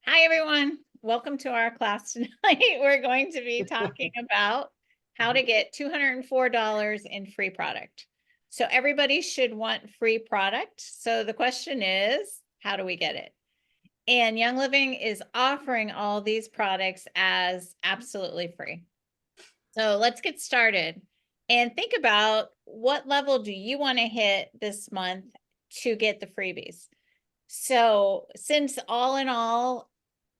Hi, everyone. Welcome to our class tonight. We're going to be talking about how to get $204 in free product. So everybody should want free product. So the question is, how do we get it? And Young Living is offering all these products as absolutely free. So let's get started and think about what level do you want to hit this month to get the freebies. So since all in all,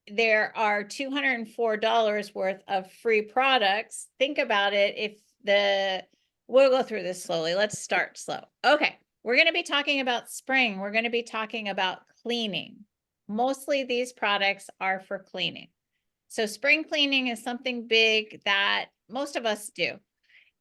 there are $204 worth of free products. Think about it. We'll go through this slowly. Let's start slow. Okay. We're going to be talking about spring. We're going to be talking about cleaning. Mostly these products are for cleaning. So spring cleaning is something big that most of us do.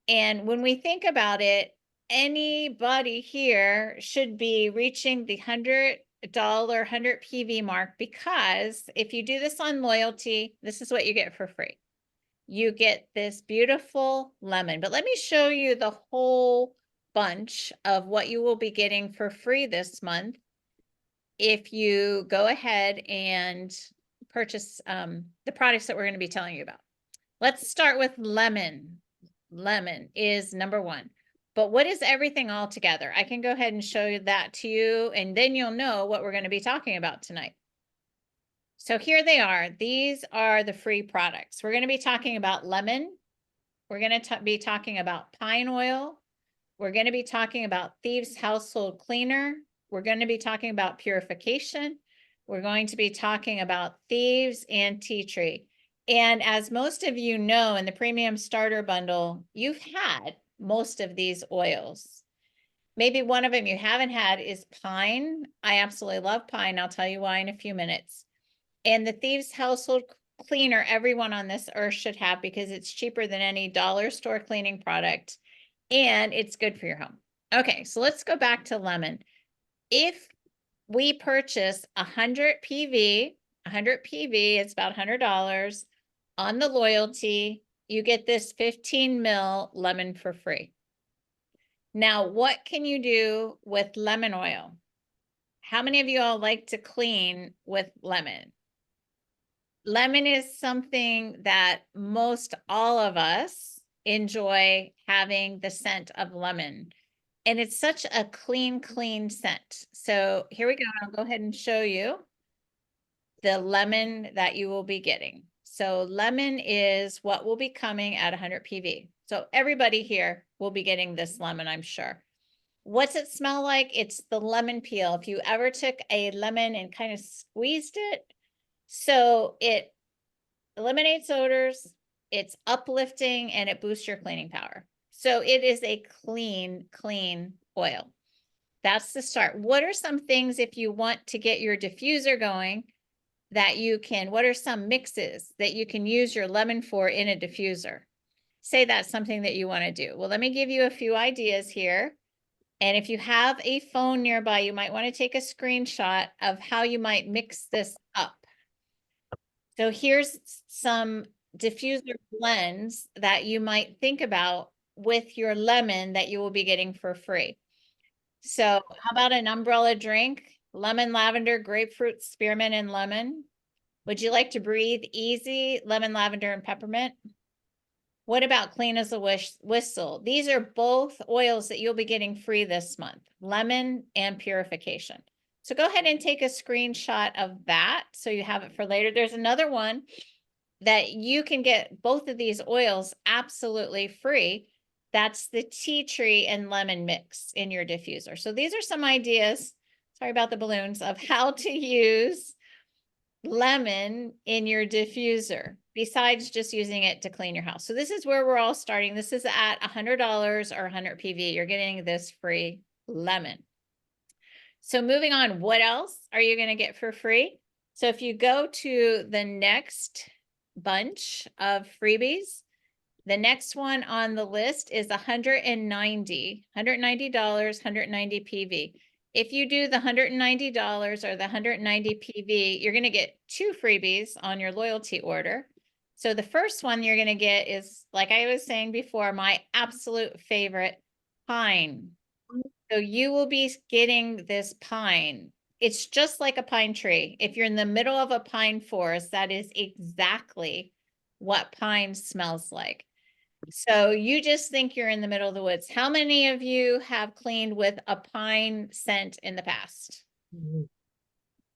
And when we think about it, anybody here should be reaching the $100 PV mark, because if you do this on loyalty, this is what you get for free. You get this beautiful lemon. But let me show you the whole bunch of what you will be getting for free this month if you go ahead and purchase the products that we're going to be telling you about. Let's start with lemon. Lemon is number one. But what is everything all together? I can go ahead and show you that to you, and then you'll know what we're going to be talking about tonight. So here they are. These are the free products. We're going to be talking about lemon. We're going to be talking about pine oil. We're going to be talking about Thieves Household Cleaner. We're going to be talking about purification. We're going to be talking about Thieves and Tea Tree. And as most of you know, in the premium starter bundle, you've had most of these oils. Maybe one of them you haven't had is pine. I absolutely love pine. I'll tell you why in a few minutes. And the Thieves Household Cleaner, everyone on this earth should have, because it's cheaper than any dollar store cleaning product and it's good for your home. Okay, so let's go back to lemon. If we purchase 100 PV, it's about $100 on the loyalty, you get this 15 ml lemon for free. Now, what can you do with lemon oil? How many of you all like to clean with lemon? Lemon is something that most all of us enjoy having the scent of lemon. And it's such a clean scent. So here we go. I'll go ahead and show you the lemon that you will be getting. So lemon is what will be coming at 100 PV. So everybody here will be getting this lemon, I'm sure. What's it smell like? It's the lemon peel. If you ever took a lemon and kind of squeezed it, so it eliminates odors, it's uplifting, and it boosts your cleaning power. So it is a clean oil. That's the start. What are some things, if you want to get your diffuser going, that you can, what are some mixes that you can use your lemon for in a diffuser? Say that's something that you want to do. Well, let me give you a few ideas here. And if you have a phone nearby, you might want to take a screenshot of how you might mix this up. So here's some diffuser blends that you might think about with your lemon that you will be getting for free. So how about an umbrella drink? Lemon, lavender, grapefruit, spearmint, and lemon. Would you like to breathe easy? Lemon, lavender, and peppermint. What about clean as a whistle? These are both oils that you'll be getting free this month, lemon and purification. So go ahead and take a screenshot of that so you have it for later. There's another one that you can get both of these oils absolutely free. That's the tea tree and lemon mix in your diffuser. So these are some ideas, sorry about the balloons, of how to use lemon in your diffuser besides just using it to clean your house. So this is where we're all starting. This is at $100 or 100 PV. You're getting this free lemon. So moving on, what else are you going to get for free? So if you go to the next bunch of freebies, the next one on the list is $190, $190 PV. If you do the $190 or the 190 PV, you're going to get 2 freebies on your loyalty order. So the first one you're going to get is, like I was saying before, my absolute favorite, pine. So you will be getting this pine. it's just like a pine tree. If you're in the middle of a pine forest, that is exactly what pine smells like. So you just think you're in the middle of the woods. How many of you have cleaned with a pine scent in the past?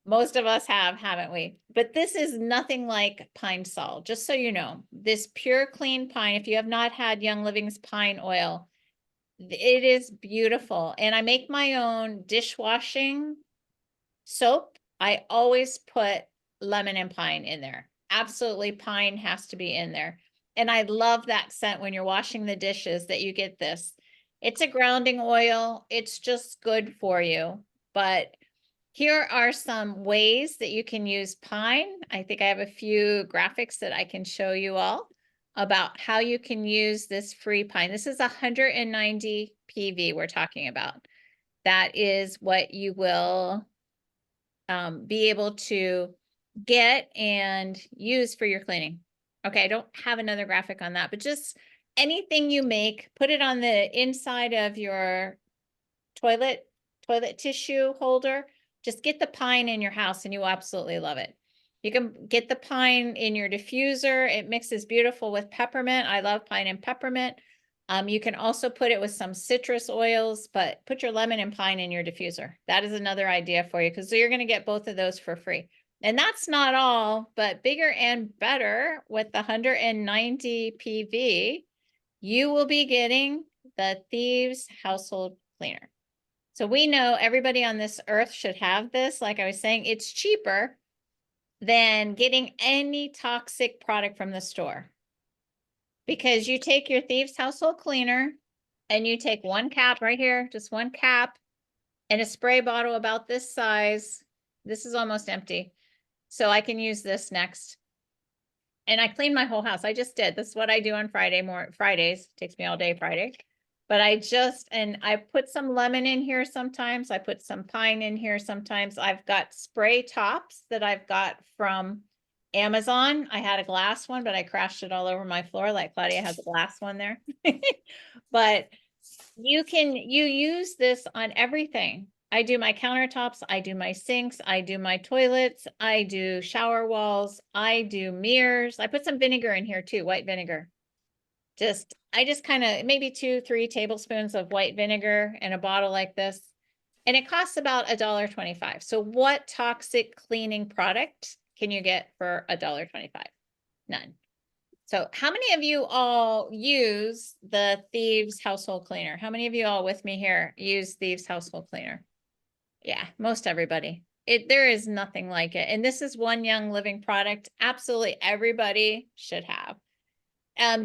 Most of us have, haven't we? But this is nothing like Pine Sol, just so you know. This pure clean pine, if you have not had Young Living's pine oil, it is beautiful. And I make my own dishwashing soap. I always put lemon and pine in there. Absolutely, pine has to be in there. And I love that scent when you're washing the dishes that you get this. It's a grounding oil. It's just good for you. But here are some ways that you can use pine. I think I have a few graphics that I can show you all about how you can use this free pine. This is 190 PV we're talking about. That is what you will be able to get and use for your cleaning. Okay, I don't have another graphic on that, but just anything you make, put it on the inside of your toilet tissue holder. Just get the pine in your house and you will absolutely love it. You can get the pine in your diffuser. It mixes beautiful with peppermint. I love pine and peppermint. You can also put it with some citrus oils, but put your lemon and pine in your diffuser. That is another idea for you because you're going to get both of those for free. And that's not all, but bigger and better with the 190 PV, you will be getting the Thieves Household Cleaner. So we know everybody on this earth should have this. Like I was saying, it's cheaper than getting any toxic product from the store. Because you take your Thieves Household Cleaner and you take one cap right here, just one cap, and a spray bottle about this size. This is almost empty. So I can use this next. And I clean my whole house. I just did. This is what I do on Fridays. Takes me all day Friday. But I put some lemon in here sometimes. I put some pine in here sometimes. I've got spray tops that I've got from Amazon. I had a glass one, but I crashed it all over my floor like Claudia has a glass one there. But you use this on everything. I do my countertops, I do my sinks, I do my toilets, I do shower walls, I do mirrors. I put some vinegar in here too, white vinegar. I just kind of maybe 2-3 tablespoons of white vinegar in a bottle like this. And it costs about $1.25. So what toxic cleaning product can you get for $1.25? None. So how many of you all use the Thieves Household Cleaner? How many of you all with me here use Thieves Household Cleaner? Yeah, most everybody. There is nothing like it. And this is one Young Living product absolutely everybody should have.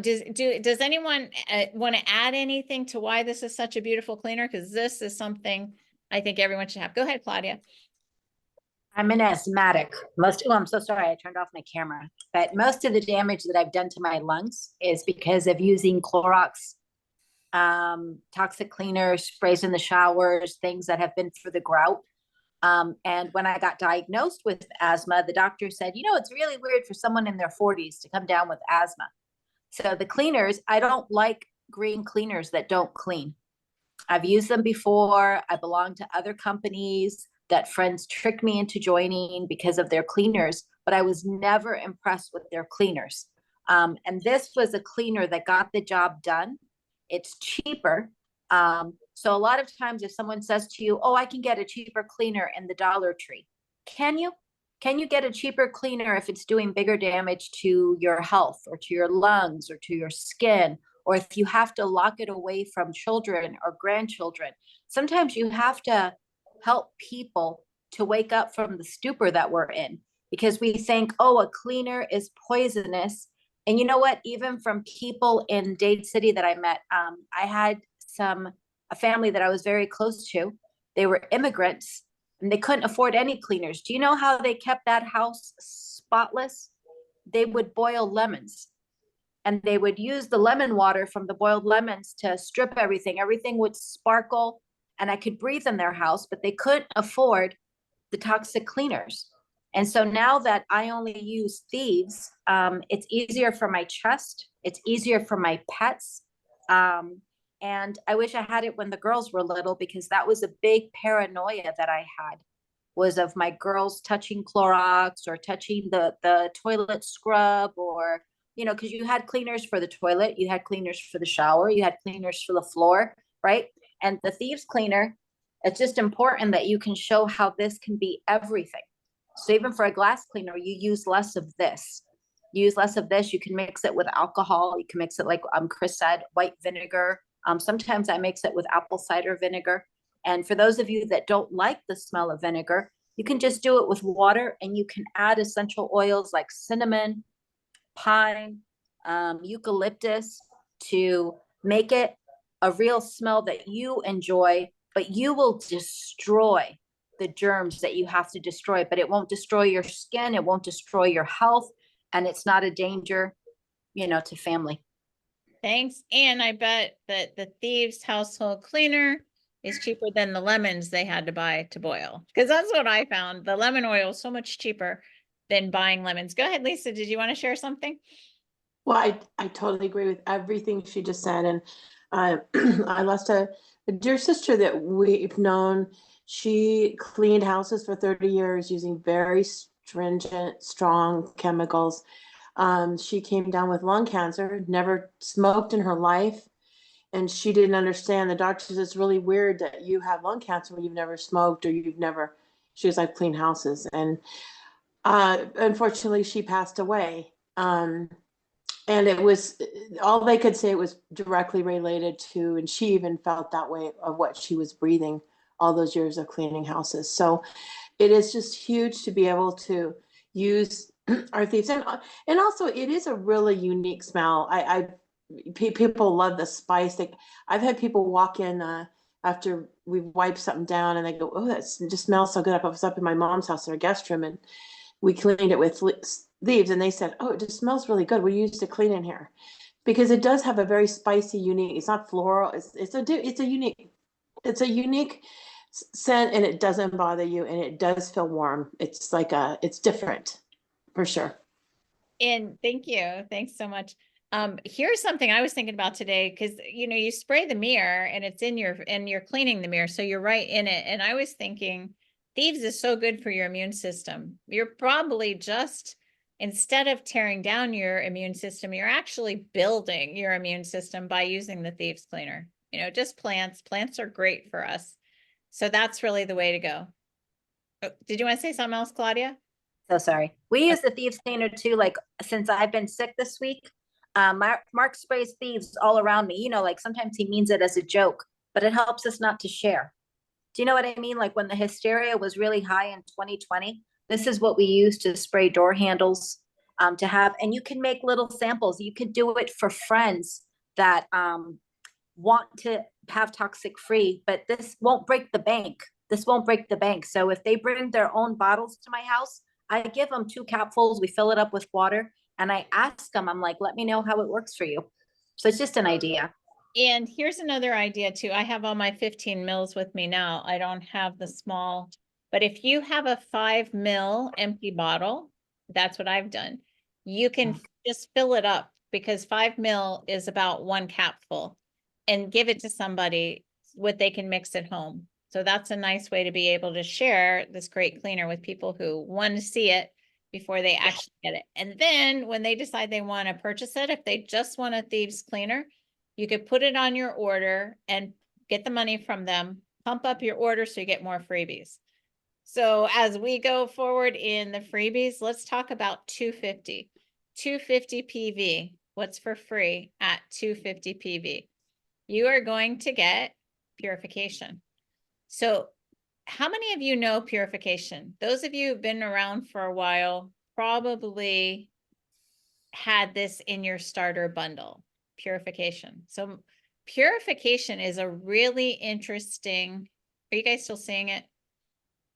Does anyone want to add anything to why this is such a beautiful cleaner? Because this is something I think everyone should have. Go ahead, Claudia. I'm an asthmatic. I'm so sorry. I turned off my camera. But most of the damage that I've done to my lungs is because of using Clorox, toxic cleaner, sprays in the showers, things that have been for the grout. And when I got diagnosed with asthma, the doctor said, it's really weird for someone in their 40s to come down with asthma. So the cleaners, I don't like green cleaners that don't clean. I've used them before. I belong to other companies that friends tricked me into joining because of their cleaners, but I was never impressed with their cleaners. And this was a cleaner that got the job done. It's cheaper. So a lot of times if someone says to you, oh, I can get a cheaper cleaner in the Dollar Tree, can you? Can you get a cheaper cleaner if it's doing bigger damage to your health or to your lungs or to your skin, or if you have to lock it away from children or grandchildren? Sometimes you have to help people to wake up from the stupor that we're in because we think, oh, a cleaner is poisonous. And you know what? Even from people in Dade City that I met, I had a family that I was very close to. They were immigrants and they couldn't afford any cleaners. Do you know how they kept that house spotless? They would boil lemons and they would use the lemon water from the boiled lemons to strip everything. Everything would sparkle and I could breathe in their house, but they couldn't afford the toxic cleaners. And so now that I only use Thieves, it's easier for my chest. It's easier for my pets. And I wish I had it when the girls were little because that was a big paranoia that I had. was of my girls touching Clorox or touching the toilet scrub, or, you know, because you had cleaners for the toilet, you had cleaners for the shower, you had cleaners for the floor, right? And the thieves cleaner, it's just important that you can show how this can be everything. So even for a glass cleaner, you use less of this. You use less of this. You can mix it with alcohol. You can mix it like Chris said, white vinegar. Sometimes I mix it with apple cider vinegar. And for those of you that don't like the smell of vinegar, you can just do it with water, and you can add essential oils like cinnamon, pine, eucalyptus to make it a real smell that you enjoy, but you will destroy the germs that you have to destroy, but it won't destroy your skin. It won't destroy your health. And it's not a danger, you know, to family. Thanks. And I bet that the thieves household cleaner is cheaper than the lemons they had to buy to boil. Because that's what I found. The lemon oil is so much cheaper than buying lemons. Go ahead, Lisa. Did you want to share something? Well, I totally agree with everything she just said. And I lost a dear sister that we've known. She cleaned houses for 30 years using very stringent, strong chemicals. She came down with lung cancer, never smoked in her life. And she didn't understand. The doctor says it's really weird that you have lung cancer when you've never smoked or you've never, she was like, cleaned houses. And unfortunately, she passed away. And it was all they could say it was directly related to, and she even felt that way of what she was breathing all those years of cleaning houses. So it is just huge to be able to use our thieves, and also it is a really unique smell. People love the spice. I've had people walk in after we wipe something down, and they go, "Oh, that just smells so good." I was up in my mom's house in her guest room, and we cleaned it with leaves, and they said, "Oh, it just smells really good. We used to clean in here," because it does have a very spicy, unique. It's not floral. It's a unique scent, and it doesn't bother you, and it does feel warm. It's different, for sure. And thank you. Thanks so much. Here's something I was thinking about today, because you spray the mirror and it's and you're cleaning the mirror, so you're right in it. And I was thinking, thieves is so good for your immune system. You're probably just, instead of tearing down your immune system, you're actually building your immune system by using the thieves cleaner. Just plants. Plants are great for us. So that's really the way to go. Oh, did you want to say something else, Claudia? So sorry. We use the thieves cleaner too. Like since I've been sick this week, Mark sprays thieves all around me. Like sometimes he means it as a joke, but it helps us not to share. Do you know what I mean? Like when the hysteria was really high in 2020, this is what we used to spray door handles, to have, and you can make little samples. You could do it for friends that want to have toxic free, but this won't break the bank. This won't break the bank. So if they bring their own bottles to my house, I give them 2 capfuls. We fill it up with water, and I ask them, I'm like, let me know how it works for you. So it's just an idea. And here's another idea too. I have all my 15 mils with me now. I don't have the small, but if you have a 5 ml empty bottle, that's what I've done. You can just fill it up, because 5 ml is about 1 capful, and give it to somebody what they can mix at home. So that's a nice way to be able to share this great cleaner with people who want to see it before they actually get it. And then when they decide they want to purchase it, if they just want a thieves cleaner, you could put it on your order and get the money from them, pump up your order so you get more freebies. So as we go forward in the freebies, let's talk about 250. 250 PV. What's for free at 250 PV? You are going to get purification. So how many of you know purification? Those of you who've been around for a while probably had this in your starter bundle, purification. So purification is a really interesting, are you guys still seeing it?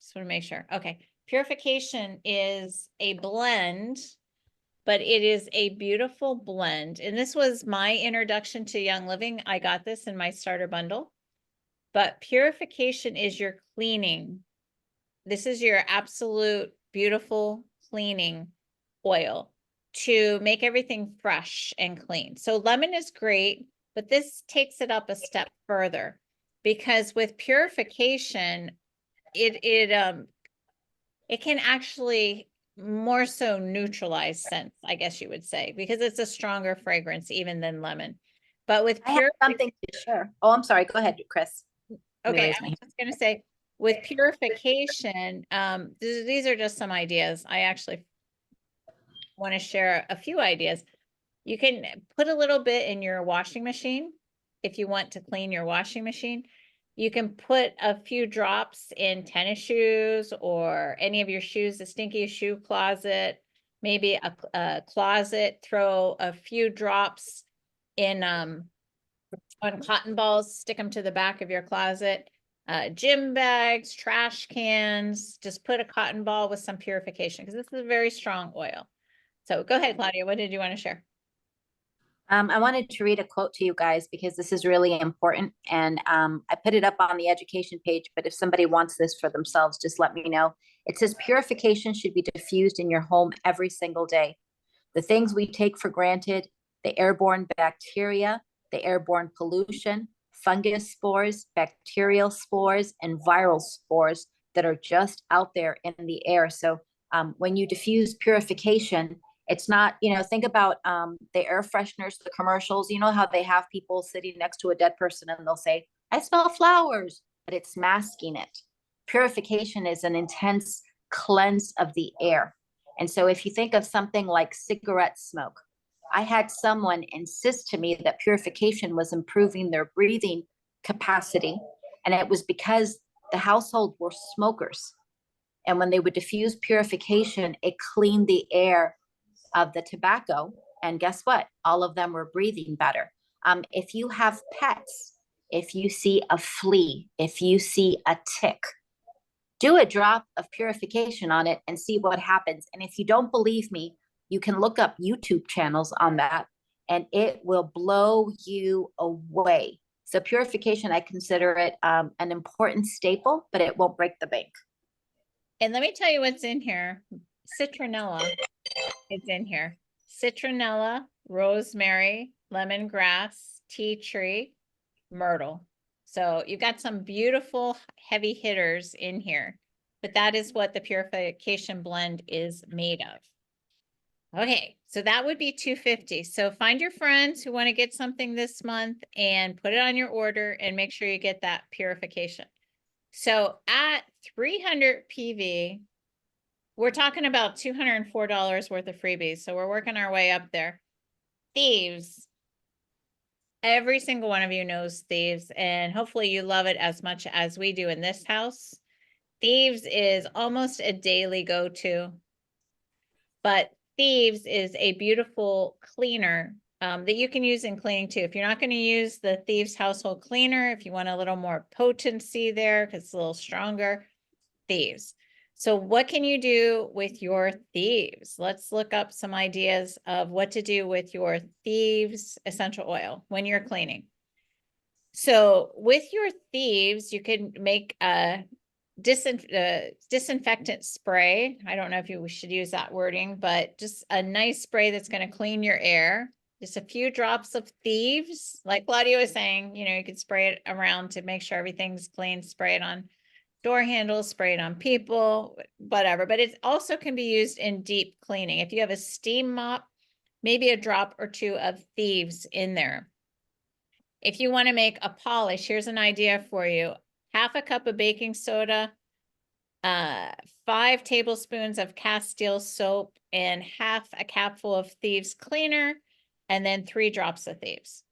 Just want to make sure. Okay. Purification is a blend, but it is a beautiful blend. And this was my introduction to Young Living. I got this in my starter bundle. But purification is your cleaning. This is your absolute beautiful cleaning oil to make everything fresh and clean. So lemon is great, but this takes it up a step further, because with purification, it it can actually more so neutralize scents, I guess you would say, because it's a stronger fragrance even than lemon. But with I have pure, something to share. Oh, I'm sorry. Go ahead, Chris. Let me okay, I raise my was hand. just gonna say, with purification, these are just some ideas. I actually want to share a few ideas. You can put a little bit in your washing machine if you want to clean your washing machine. You can put a few drops in tennis shoes or any of your shoes, the stinky shoe closet, maybe a closet, throw a few drops in on cotton balls, stick them to the back of your closet. Gym bags, trash cans, just put a cotton ball with some purification because this is a very strong oil. So go ahead, Claudia. What did you want to share? I wanted to read a quote to you guys because this is really important. And I put it up on the education page, but if somebody wants this for themselves, just let me know. It says purification should be diffused in your home every single day. The things we take for granted, the airborne bacteria, the airborne pollution, fungus spores, bacterial spores, and viral spores that are just out there in the air. So when you diffuse purification, it's not, think about the air fresheners, the commercials, you know how they have people sitting next to a dead person and they'll say, I smell flowers, but it's masking it. Purification is an intense cleanse of the air. And so if you think of something like cigarette smoke, I had someone insist to me that purification was improving their breathing capacity. And it was because the household were smokers. And when they would diffuse purification, it cleaned the air of the tobacco. And guess what? All of them were breathing better. If you have pets, if you see a flea, if you see a tick, do a drop of purification on it and see what happens. And if you don't believe me, you can look up YouTube channels on that and it will blow you away. So purification, I consider it an important staple, but it won't break the bank. And let me tell you what's in here. Citronella is in here. Citronella, rosemary, lemongrass, tea tree, myrtle. So you've got some beautiful heavy hitters in here, but that is what the purification blend is made of. Okay, so that would be $250. So find your friends who want to get something this month and put it on your order and make sure you get that purification. So at 300 PV, we're talking about $204 worth of freebies. So we're working our way up there. Thieves. Every single one of you knows Thieves, and hopefully you love it as much as we do in this house. Thieves is almost a daily go-to, but Thieves is a beautiful cleaner that you can use in cleaning too. If you're not going to use the Thieves household cleaner, if you want a little more potency there because it's a little stronger, Thieves. So what can you do with your Thieves? Let's look up some ideas of what to do with your Thieves essential oil when you're cleaning. So with your Thieves, you can make a disinfectant spray. I don't know if we should use that wording, but just a nice spray that's going to clean your air. Just a few drops of Thieves. Like Claudia was saying, you could spray it around to make sure everything's clean, spray it on door handles, spray it on people, whatever. But it also can be used in deep cleaning. If you have a steam mop, maybe a drop or two of Thieves in there. If you want to make a polish, here's an idea for you. Half a cup of baking soda, 5 tablespoons of Castile soap, and half a capful of Thieves cleaner, and then 3 drops of Thieves.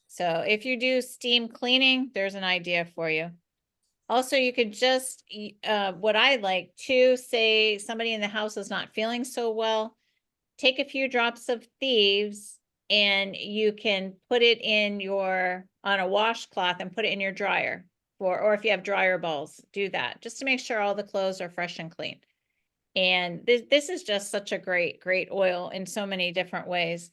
So if you do steam cleaning, there's an idea for you. Also, you could just, what I like to say, somebody in the house is not feeling so well, take a few drops of Thieves and you can put it on a washcloth and put it in your dryer. Or if you have dryer balls, do that just to make sure all the clothes are fresh and clean. And this is just such a great oil in so many different ways.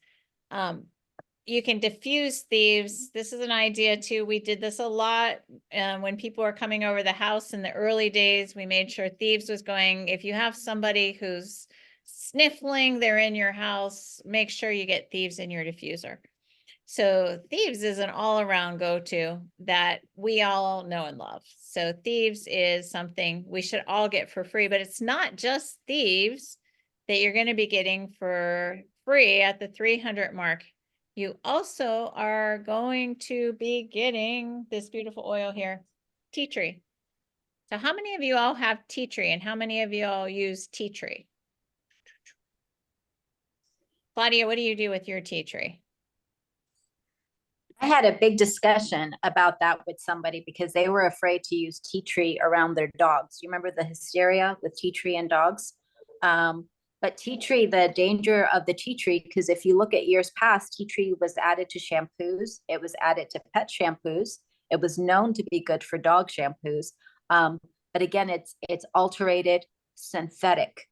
You can diffuse Thieves. This is an idea too. We did this a lot when people were coming over the house in the early days. We made sure Thieves was going. If you have somebody who's sniffling, they're in your house, make sure you get Thieves in your diffuser. So Thieves is an all-around go-to that we all know and love. So Thieves is something we should all get for free, but it's not just Thieves that you're going to be getting for free at the 300 mark. You also are going to be getting this beautiful oil here, tea tree. So how many of you all have tea tree and how many of you all use tea tree? Claudia, what do you do with your tea tree? I had a big discussion about that with somebody because they were afraid to use tea tree around their dogs. You remember the hysteria with tea tree and dogs? But tea tree, the danger of the tea tree, because if you look at years past, tea tree was added to shampoos. It was added to pet shampoos. It was known to be good for dog shampoos. But again, it's alterated synthetic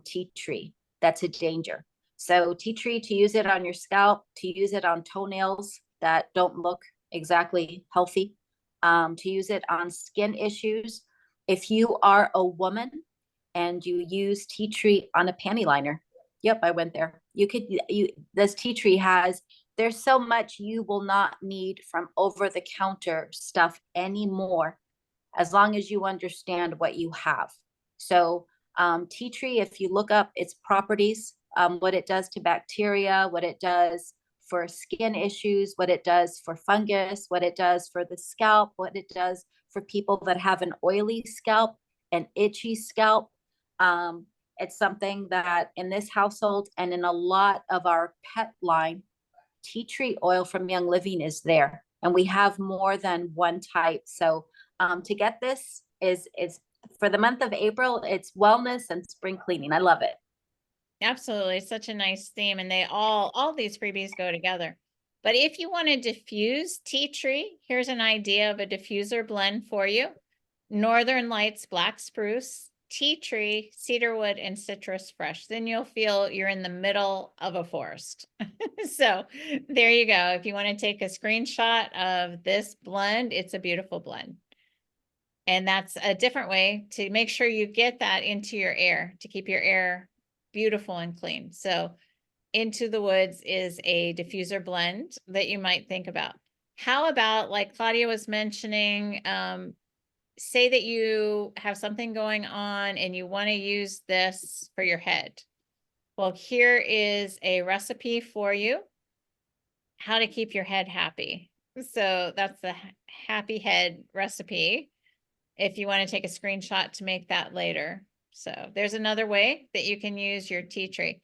tea tree. That's a danger. So tea tree, to use it on your scalp, to use it on toenails that don't look exactly healthy, to use it on skin issues. If you are a woman and you use tea tree on a panty liner, yep, I went there. This tea tree there's so much you will not need from over the counter stuff anymore, as long as you understand what you have. So tea tree, if you look up its properties, what it does to bacteria, what it does for skin issues, what it does for fungus, what it does for the scalp, what it does for people that have an oily scalp, an itchy scalp. It's something that in this household and in a lot of our pet line, tea tree oil from Young Living is there. And we have more than one type. So to get this is for the month of April, it's wellness and spring cleaning. I love it. Absolutely. Such a nice theme. And they all these freebies go together. But if you want to diffuse tea tree, here's an idea of a diffuser blend for you. Northern Lights, black spruce, tea tree, cedarwood, and citrus fresh. Then you'll feel you're in the middle of a forest. So there you go. If you want to take a screenshot of this blend, it's a beautiful blend. And that's a different way to make sure you get that into your air, to keep your air beautiful and clean. So Into the Woods is a diffuser blend that you might think about. How about, like Claudia was mentioning, say that you have something going on and you want to use this for your head. Well, here is a recipe for you, how to keep your head happy. So that's the happy head recipe, if you want to take a screenshot to make that later. So there's another way that you can use your tea tree.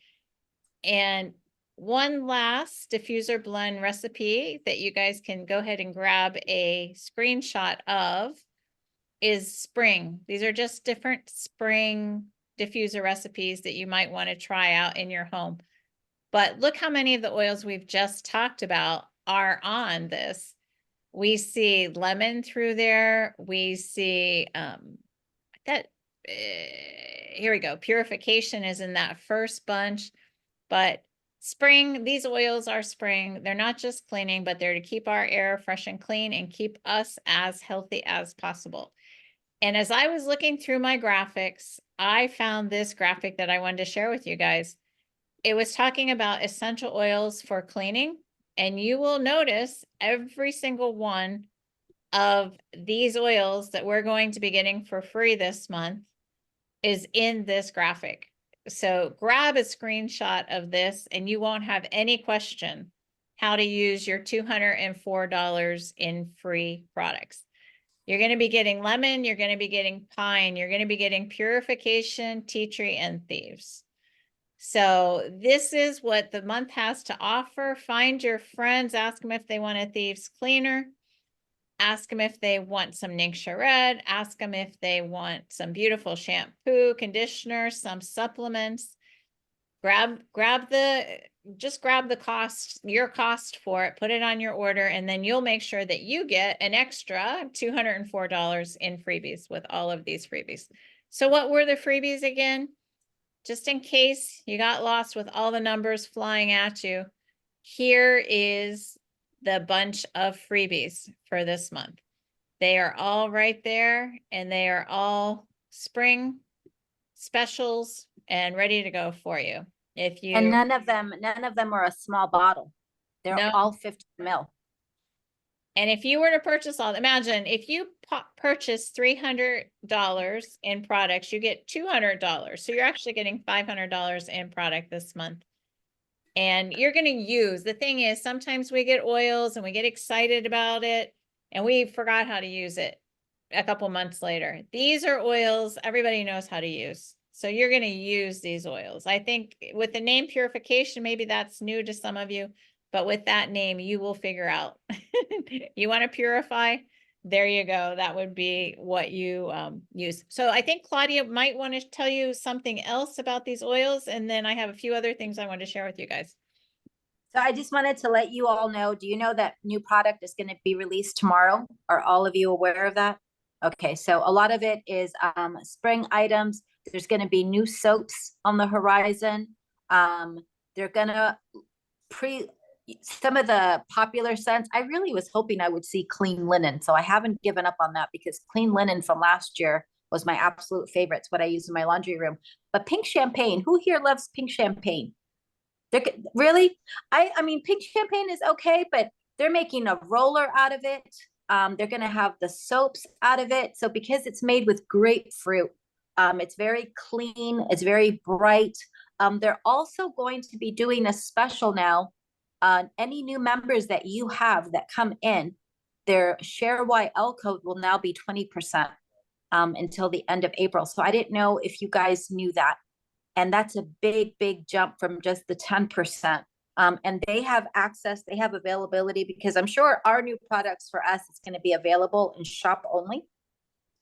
And one last diffuser blend recipe that you guys can go ahead and grab a screenshot of is spring. These are just different spring diffuser recipes that you might want to try out in your home. But look how many of the oils we've just talked about are on this. We see lemon through there. We see here we go. Purification is in that first bunch. But spring, these oils are spring. They're not just cleaning, but they're to keep our air fresh and clean and keep us as healthy as possible. And as I was looking through my graphics, I found this graphic that I wanted to share with you guys. It was talking about essential oils for cleaning. And you will notice every single one of these oils that we're going to be getting for free this month is in this graphic. So grab a screenshot of this and you won't have any question how to use your $204 in free products. You're going to be getting lemon, you're going to be getting pine, you're going to be getting purification, tea tree, and thieves. So this is what the month has to offer. Find your friends, ask them if they want a thieves cleaner. Ask them if they want some Ningxia Red. Ask them if they want some beautiful shampoo, conditioner, some supplements. Just grab the cost, your cost for it, put it on your order, and then you'll make sure that you get an extra $204 in freebies with all of these freebies. So what were the freebies again? Just in case you got lost with all the numbers flying at you, here is the bunch of freebies for this month. They are all right there and they are all spring specials and ready to go for you. And none of them are a small bottle. They're No. all 50 mil. And if you were to purchase all, imagine if you purchase $300 in products, you get $200. So you're actually getting $500 in product this month. And you're going to use, the thing is, sometimes we get oils and we get excited about it and we forgot how to use it a couple months later. These are oils everybody knows how to use. So you're going to use these oils. I think with the name purification, maybe that's new to some of you, but with that name, you will figure out. You want to purify? There you go. That would be what you use. So I think Claudia might want to tell you something else about these oils. And then I have a few other things I want to share with you guys. So I just wanted to let you all know, do you know that new product is going to be released tomorrow? Are all of you aware of that? Okay, so a lot of it is spring items. There's going to be new soaps on the horizon. They're going to some of the popular scents. I really was hoping I would see clean linen. So I haven't given up on that because clean linen from last year was my absolute favorite. It's what I use in my laundry room. But pink champagne, who here loves pink champagne? Really? I mean, pink champagne is okay, but they're making a roller out of it. They're going to have the soaps out of it. So because it's made with grapefruit, it's very clean. It's very bright. They're also going to be doing a special now. Any new members that you have that come in, their Share YL code will now be 20% until the end of April. So I didn't know if you guys knew that. And that's a big, big jump from just the 10%. And they have access, they have availability, because I'm sure our new products for us is going to be available in shop only.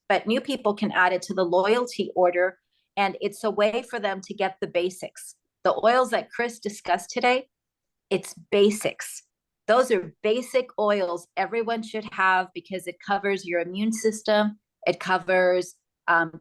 But new people can add it to the loyalty order. And it's a way for them to get the basics. The oils that Chris discussed today, it's basics. Those are basic oils everyone should have because it covers your immune system. It covers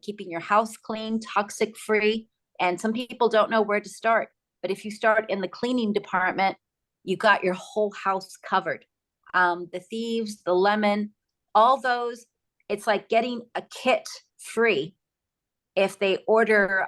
keeping your house clean, toxic free. And some people don't know where to start. But if you start in the cleaning department, you got your whole house covered. The thieves, the lemon, all those, it's like getting a kit free if they order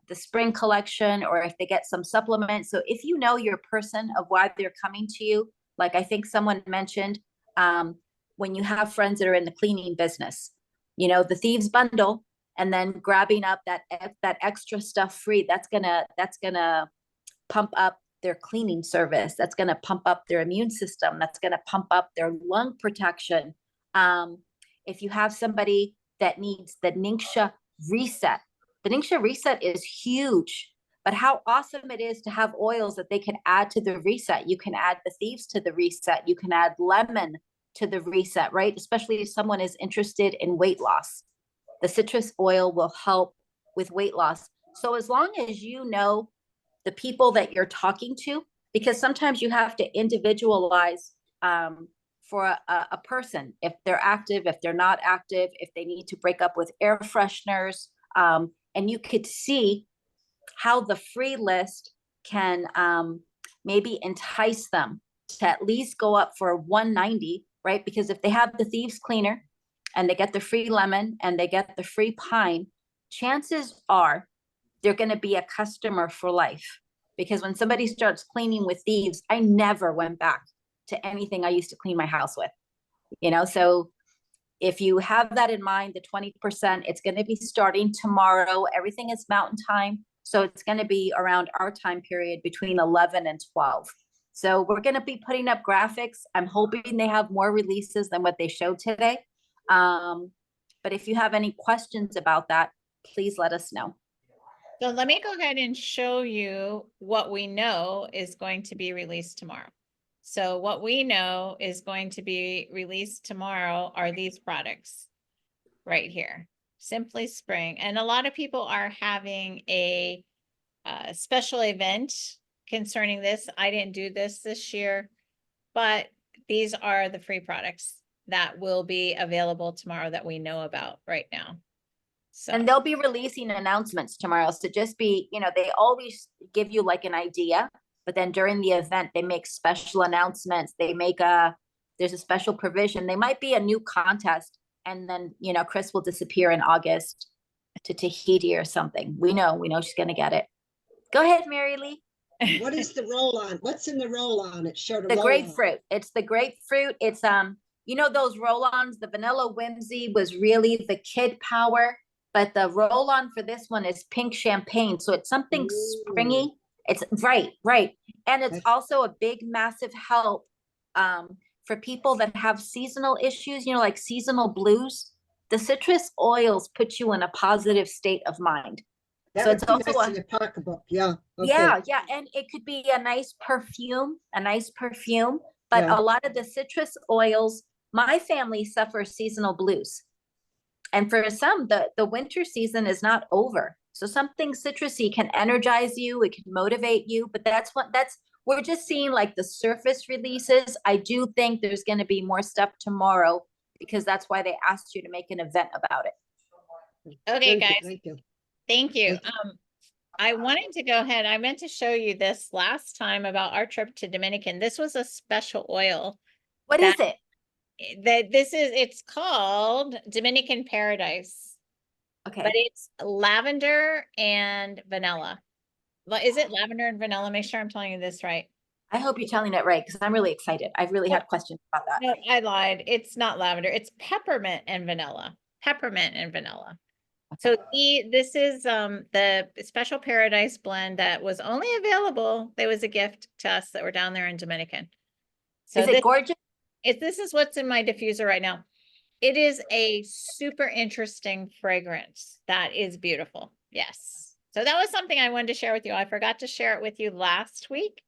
the spring collection or if they get some supplements. So if you know your person of why they're coming to you, like I think someone mentioned, when you have friends that are in the cleaning business, you know, the thieves bundle, and then grabbing up that extra stuff free, that's gonna pump up their cleaning service. That's gonna pump up their immune system. That's gonna pump up their lung protection. If you have somebody that needs the Ningxia reset, the Ningxia reset is huge. But how awesome it is to have oils that they can add to the reset. You can add the thieves to the reset. You can add lemon to the reset, right? Especially if someone is interested in weight loss. The citrus oil will help with weight loss. So as long as you know the people that you're talking to, because sometimes you have to individualize for a person, if they're active, if they're not active, if they need to break up with air fresheners, and you could see how the free list can maybe entice them to at least go up for 190, right? Because if they have the thieves cleaner and they get the free lemon and they get the free pine, chances are they're going to be a customer for life. Because when somebody starts cleaning with thieves, I never went back to anything I used to clean my house with, you know? So if you have that in mind, the 20%, it's going to be starting tomorrow. Everything is mountain time. So it's going to be around our time period between 11 and 12. So we're going to be putting up graphics. I'm hoping they have more releases than what they showed today. But if you have any questions about that, please let us know. So let me go ahead and show you what we know is going to be released tomorrow. So what we know is going to be released tomorrow are these products right here, Simply Spring. And a lot of people are having a special event concerning this. I didn't do this year, but these are the free products that will be available tomorrow that we know about right now. So. And they'll be releasing announcements tomorrow. So just be, you know, they always give you like an idea, but then during the event, they make special announcements. They make there's a special provision. They might be a new contest. And then, you know, Chris will disappear in August to Tahiti or something. We know she's going to get it. Go ahead, Mary Lee. What is the roll-on? What's in the roll-on? It showed a The roll-on. grapefruit. It's the grapefruit. It's you know those roll-ons, the vanilla whimsy was really the kid power, but the roll-on for this one is pink champagne. So it's something springy. It's right, right. And it's That's- also a big, massive help for people that have seasonal issues, you know, like seasonal blues. The citrus oils put you in a positive state of mind. That So would it's be also nice a in your pocketbook. Yeah. Okay. yeah, yeah, and it could be a nice perfume, but Yeah. a lot of the citrus oils, my family suffers seasonal blues. And for some, the winter season is not over. So something citrusy can energize you, it can motivate you, but that's we're just seeing like the surface releases. I do think there's going to be more stuff tomorrow because that's why they asked you to make an event about it. Okay, Thank you, guys, Thank you. thank you. Thank I wanted to go ahead. I meant to show you this last time about our trip to Dominican. This was a special oil What is it? it's called Dominican Paradise, Okay. but it's lavender and vanilla. Is it lavender and vanilla? Make sure I'm telling you this right. I hope you're telling it right because I'm really excited. I've really had questions about that. No, I lied. It's not lavender. It's peppermint and vanilla. Peppermint and vanilla. So this is the Special Paradise blend that was only available. There was a gift to us that were down there in Dominican. So Is it gorgeous? this is what's in my diffuser right now. It is a super interesting fragrance that is beautiful. Yes. So that was something I wanted to share with you. I forgot to share it with you last week.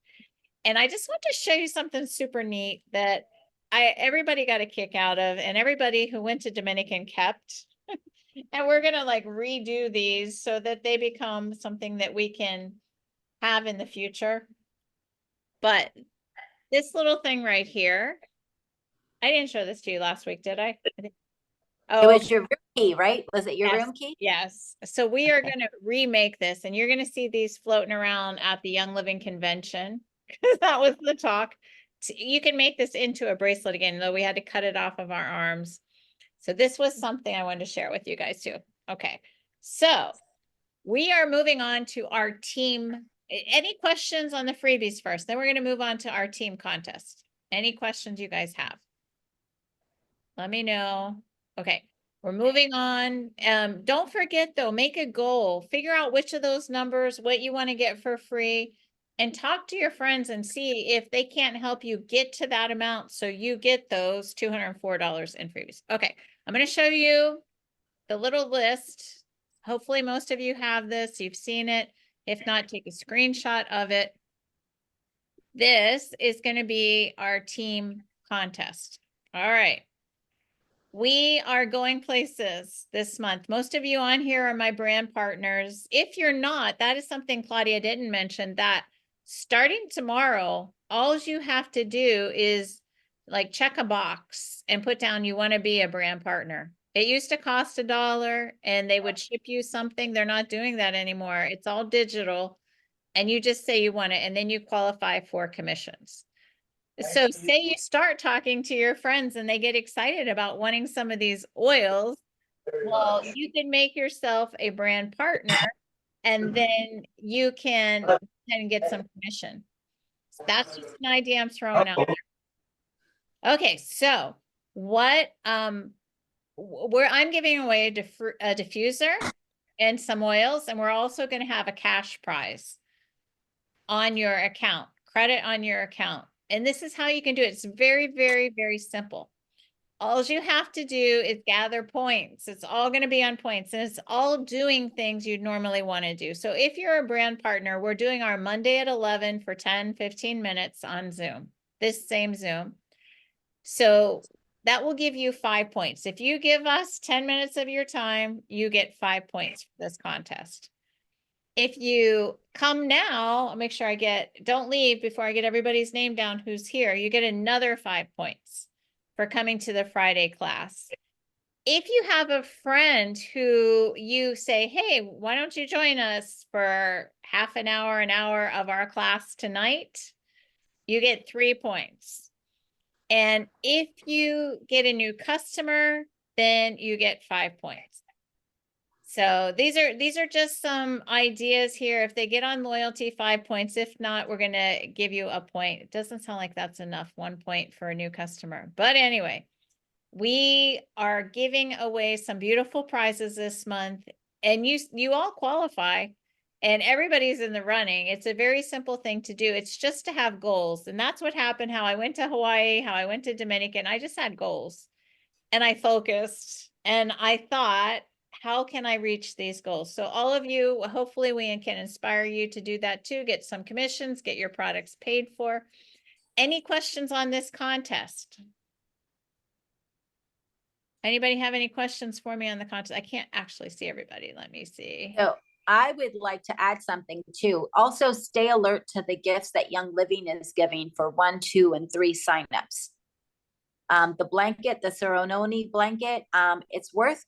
And I just want to show you something super neat that everybody got a kick out of, and everybody who went to Dominican kept. And we're gonna like redo these so that they become something that we can have in the future. But this little thing right here, I didn't show this to you last week, did I? It Oh, was your room key, right? Was it your yes, room key? yes. So we are Okay. gonna remake this, and you're gonna see these floating around at the Young Living Convention. Because that was the talk. You can make this into a bracelet again, though we had to cut it off of our arms. So this was something I wanted to share with you guys too. Okay, so we are moving on to our team. Any questions on the freebies first? Then we're going to move on to our team contest. Any questions you guys have? Let me know. Okay, we're moving on. Don't forget though, make a goal. Figure out which of those numbers, what you want to get for free, and talk to your friends and see if they can't help you get to that amount so you get those $204 in freebies. Okay, I'm going to show you the little list. Hopefully most of you have this. You've seen it. If not, take a screenshot of it. This is going to be our team contest. All right. We are going places this month. Most of you on here are my brand partners. If you're not, that is something Claudia didn't mention, that starting tomorrow, all you have to do is like check a box and put down you want to be a brand partner. It used to cost $1 and they would ship you something. They're not doing that anymore. It's all digital, and you just say you want it, and then you qualify for commissions. So say you start talking to your friends and they get excited about wanting some of these oils. Well, you can make yourself a brand partner, and then you can get some commission. So that's just an idea I'm throwing out there. Okay, so what where I'm giving away a diffuser and some oils, and we're also going to have a cash prize on your account, credit on your account. And this is how you can do it. It's very, very, very simple. All you have to do is gather points. It's all going to be on points, and it's all doing things you'd normally want to do. So if you're a brand partner, we're doing our Monday at 11 for 10, 15 minutes on Zoom, this same Zoom. So that will give you 5 points. If you give us 10 minutes of your time, you get 5 points for this contest. If you come now, I'll make sure don't leave before I get everybody's name down who's here. You get another 5 points for coming to the Friday class. If you have a friend who you say, hey, why don't you join us for half an hour of our class tonight? You get 3 points. And if you get a new customer, then you get 5 points. So these are just some ideas here. If they get on loyalty, 5 points. If not, we're gonna give you a point. It doesn't sound like that's enough, 1 point for a new customer. But anyway, we are giving away some beautiful prizes this month, and you all qualify, and everybody's in the running. It's a very simple thing to do. It's just to have goals, and that's what happened. How I went to Hawaii, how I went to Dominican. I just had goals, and I focused, and I thought, how can I reach these goals? So all of you, hopefully we can inspire you to do that too. Get some commissions, get your products paid for. Any questions on this contest? Anybody have any questions for me on the contest? I can't actually see everybody. Let me see. So I would like to add something too. Also stay alert to the gifts that Young Living is giving for 1, 2, and 3 signups. The blanket, the Serenoni blanket, it's worth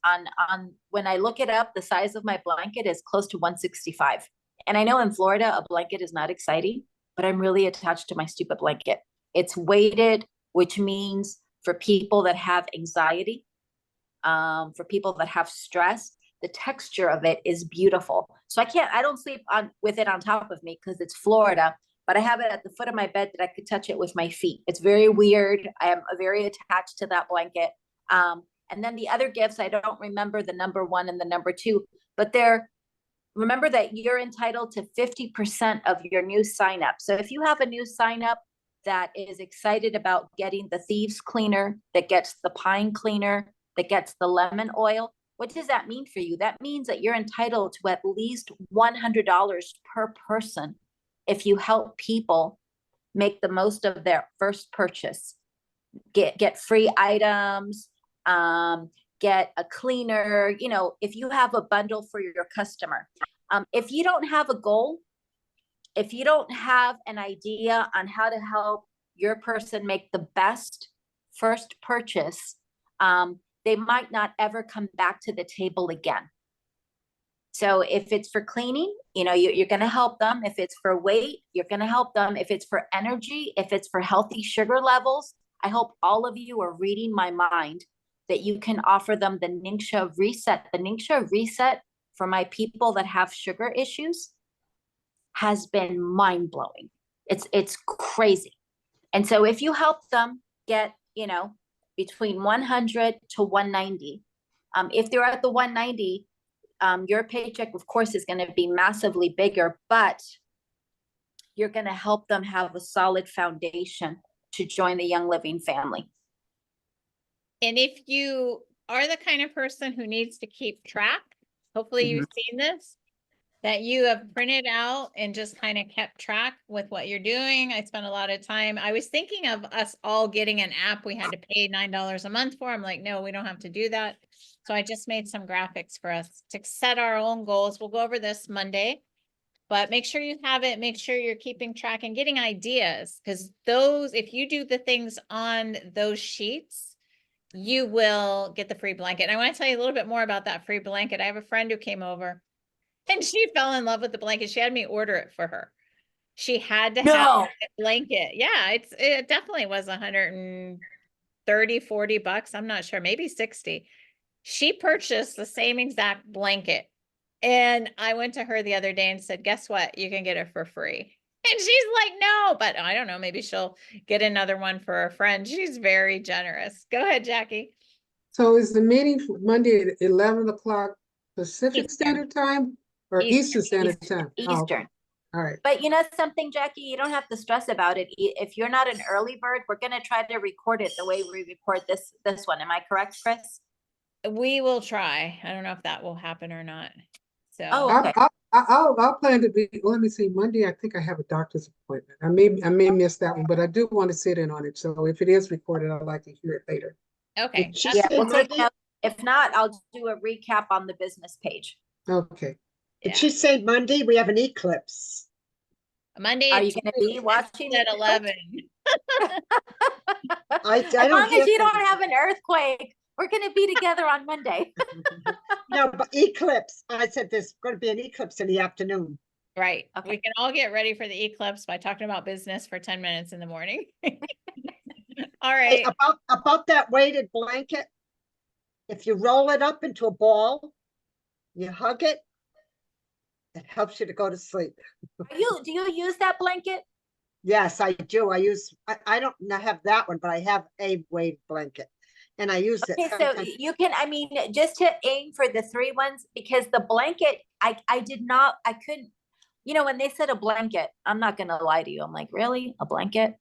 when I look it up, the size of my blanket is close to 165. And I know in Florida, a blanket is not exciting, but I'm really attached to my stupid blanket. It's weighted, which means for people that have anxiety, for people that have stress, the texture of it is beautiful. So I don't sleep with it on top of me because it's Florida, but I have it at the foot of my bed that I could touch it with my feet. It's very weird. I am very attached to that blanket. And then the other gifts, I don't remember the number 1 and the number 2, but remember that you're entitled to 50% of your new sign up. So if you have a new sign up that is excited about getting the thieves cleaner, that gets the pine cleaner, that gets the lemon oil, what does that mean for you? That means that you're entitled to at least $100 per person if you help people make the most of their first purchase. Get free items, get a cleaner, if you have a bundle for your customer. If you don't have a goal, if you don't have an idea on how to help your person make the best first purchase, they might not ever come back to the table again. So if it's for cleaning, you're going to help them. If it's for weight, you're going to help them. If it's for energy, if it's for healthy sugar levels, I hope all of you are reading my mind that you can offer them the Ningxia Reset. The Ningxia Reset for my people that have sugar issues has been mind-blowing. It's crazy. And so if you help them get, between 100 to 190, if they're at the 190, your paycheck, of course, is going to be massively bigger, but you're going to help them have a solid foundation to join the Young Living family. And if you are the kind of person who needs to keep track, hopefully you've seen this, that you have printed out and just kind of kept track with what you're doing. I spent a lot of time. I was thinking of us all getting an app we had to pay $9 a month for. I'm like, no, we don't have to do that. So I just made some graphics for us to set our own goals. We'll go over this Monday, but make sure you have it. Make sure you're keeping track and getting ideas, because if you do the things on those sheets, you will get the free blanket. And I want to tell you a little bit more about that free blanket. I have a friend who came over and she fell in love with the blanket. She had me order it for her. She had to have a blanket. Yeah, it definitely was 130, 40 bucks. I'm not sure, maybe 60. She purchased the same exact blanket. And I went to her the other day and said, guess what? You can get it for free. And she's like, no, but I don't know. Maybe she'll get another one for a friend. She's very generous. Go ahead, Jackie. So is the meeting Monday at 11 o'clock Pacific Eastern. Standard Time or Eastern Standard Time? Oh, Eastern. all right. But you know something, Jackie, you don't have to stress about it. If you're not an early bird, we're going to try to record it the way we record this one. Am I correct, Chris? We will try. I don't know if that will happen or not. So Okay. I'll plan to be, let me see, Monday, I think I have a doctor's appointment. I may miss that one, but I do want to sit in on it. So if it is recorded, I'd like to hear it later. okay. Did she that's- say We'll take Monday? note. If not, I'll do a recap on the business page. Okay. Did she say Monday? We have an eclipse. Monday. Are at you going to 2, be watching at it? 11. I As don't long as hear you don't from- have an earthquake, we're going to be together on Monday. No, but eclipse. I said there's going to be an eclipse in the afternoon. Right. Okay. We can all get ready for the eclipse by talking about business for 10 minutes in the morning. All Hey, right. about that weighted blanket, if you roll it up into a ball, You hug it. It helps you to go to sleep. Do you use that blanket? Yes, I do. I don't not have that one, but I have a weighted blanket. And I use it Okay, so sometimes. you can, I mean, just to aim for the 3 ones, because the blanket, I couldn't, when they said a blanket, I'm not gonna lie to you. I'm like, really? A blanket?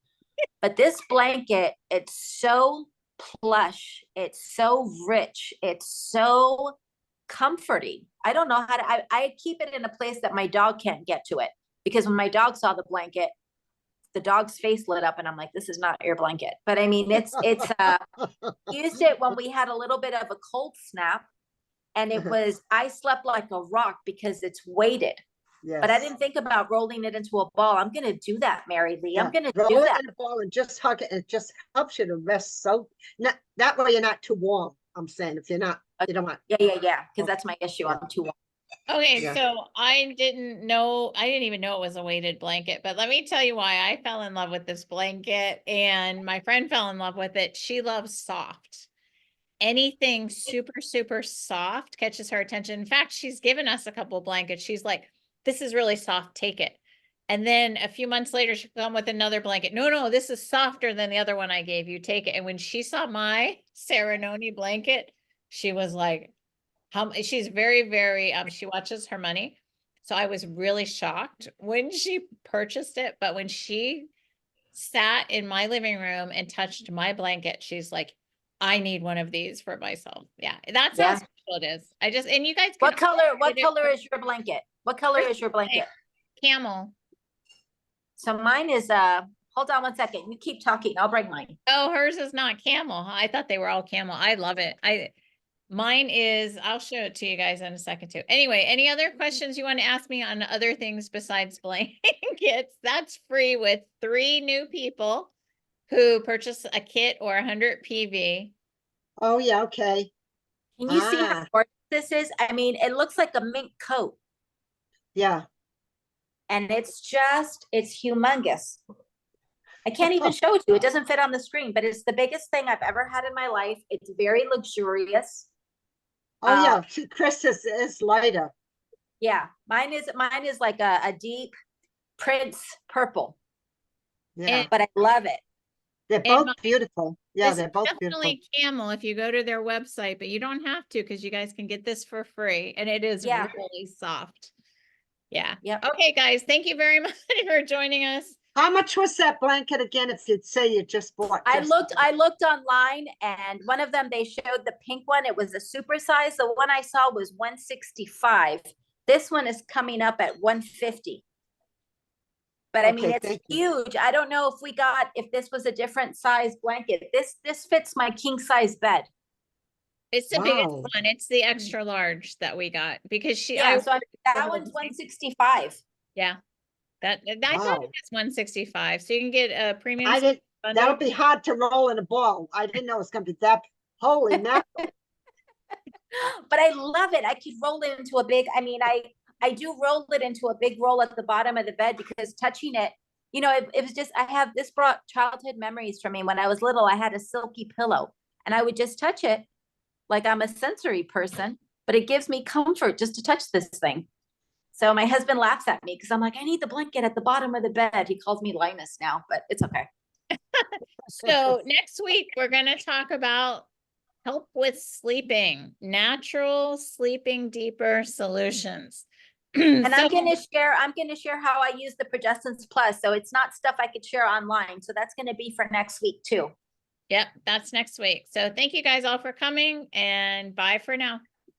But this blanket, it's so plush, it's so rich, it's so comforting. I don't know how to, I keep it in a place that my dog can't get to it. Because when my dog saw the blanket, the dog's face lit up and I'm like, this is not your blanket. But I mean, it's used it when we had a little bit of a cold snap, and I slept like a rock because it's weighted. But I Yes. didn't think about rolling it into a ball. I'm gonna do that, Mary Lee. I'm Yeah. gonna Roll do it that. in a ball and just hug it. And it just helps you to rest. So not that way you're not too warm. I'm saying if you're not, you don't want. Yeah. Because that's my issue. I'm too warm. Okay, Yeah. so I didn't even know it was a weighted blanket, but let me tell you why I fell in love with this blanket and my friend fell in love with it. She loves soft. Anything super, super soft catches her attention. In fact, she's given us a couple of blankets. She's like, this is really soft, take it. And then a few months later, she'll come with another blanket. No, this is softer than the other one I gave you, take it. And when she saw my Serenoni blanket, she was like, she's very, very, she watches her money. So I was really shocked when she purchased it. But when she sat in my living room and touched my blanket, she's like, I need one of these for myself. Yeah, that's how Yeah. special it is. And you guys What can color? What get it color for is your blanket? What color is your blanket? camel. So mine is hold on one second. You keep talking. I'll bring mine. Oh, hers is not camel. I thought they were all camel. I love it. Mine is, I'll show it to you guys in a second too. Anyway, any other questions you want to ask me on other things besides blankets? That's free with 3 new people who purchase a kit or 100 PV. Oh, yeah, okay. Can you see how Ah. gorgeous this is? I mean, it looks like a mink coat, Yeah. and it's humongous. I can't even show it to you. It doesn't fit on the screen, but it's the biggest thing I've ever had in my life. It's very luxurious. Oh, yeah. See, Chris is lighter. Yeah, mine is like a deep Prince purple, Yeah. but I love it. They're And both beautiful. Yeah, This they're is both beautiful. definitely camel if you go to their website, but you don't have to because you guys can get this for free and it is Yeah. really soft. Yeah. Yep. Okay, guys, thank you very much for joining us. How much was that blanket again if you'd say you just bought? I just- looked online, and one of them, they showed the pink one. It was a super size. The one I saw was 165. This one is coming up at 150. But I mean, Okay, it's thank you. huge. I don't know if this was a different size blanket. This fits my king size bed. It's the biggest Wow. one. It's the extra large that we got because Yeah, so that one's 165. yeah. That I thought Wow. it was 165. So you can get a premium I didn't, bundle. that'll be hard to roll in a ball. I didn't know it was gonna be that, holy mackerel. But I love it. I could roll it into a big, I mean, I do roll it into a big roll at the bottom of the bed because touching it, it was just, this brought childhood memories for me. When I was little, I had a silky pillow and I would just touch it like I'm a sensory person, but it gives me comfort just to touch this thing. So my husband laughs at me because I'm like, I need the blanket at the bottom of the bed. He calls me Linus now, but it's okay. So next week, we're going to talk about help with sleeping, natural sleeping deeper solutions. And I'm gonna share how I use the Progestins Plus. So it's not stuff I could share online. So that's gonna be for next week too. Yep, that's next week. So thank you guys all for coming and bye for now.